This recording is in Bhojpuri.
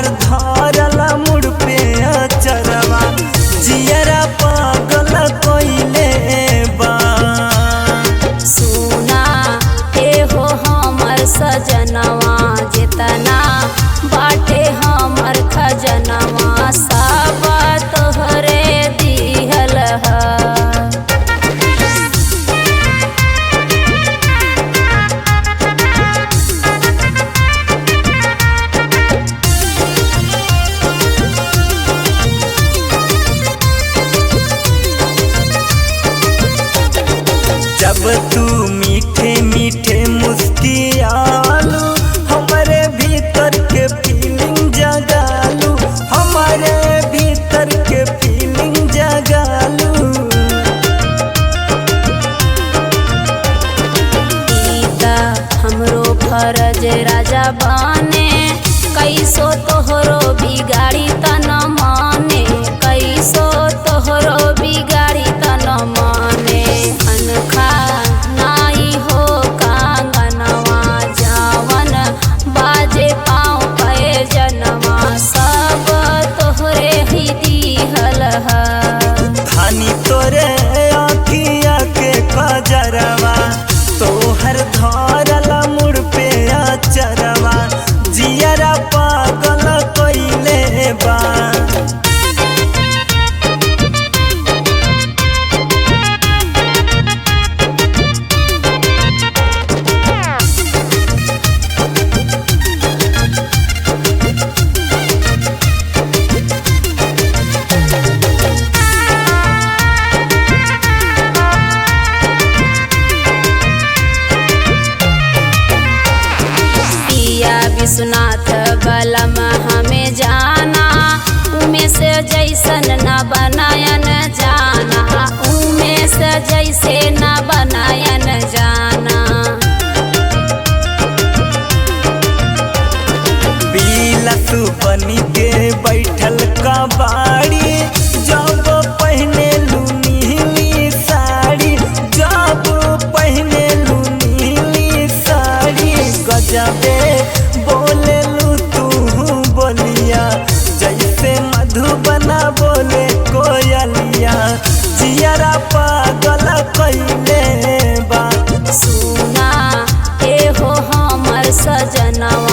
तोहर धरला मुड़ पे अचरवा जियरा पागल कोइले बा। सुना ए हो हमर सजनवा जितना बाटे हमर खजनवा सब तोहरे दिहल ह। जब तू मीठे मीठे मुस्कियालू हमारे भीतर के फीलिंग जगालू, हमारे भीतर के फीलिंग जगालू। हमरो फरज राजा बने कैसो तोहरो बिगाड़ी तन माने, कैसो तोहरो बिगाड़ी तन माने। अनखा नाई हो कांगनवा जावन बाजे पाँव पे जनवा सब तोहरे ही दिहल ह। धानी तोरे आँखिया के कजरवा तोहर धरला मुड़ पे अचरवा जियरा पागल कोइले बा। विश्वनाथ बलम हमें जाना उमें से जैसन न बनायन जाना, उमें से जैसे न बनायन जाना। बिलस बनी के बैठल कबाड़ी जब पहने लू नीली साड़ी, जब पहने लू नीली साड़ी गजबे बोले लू तू बोलिया जैसे मधुबना बोले कोयलिया जियरा पागल कइले बा। सुना ए हो हमर सजनवा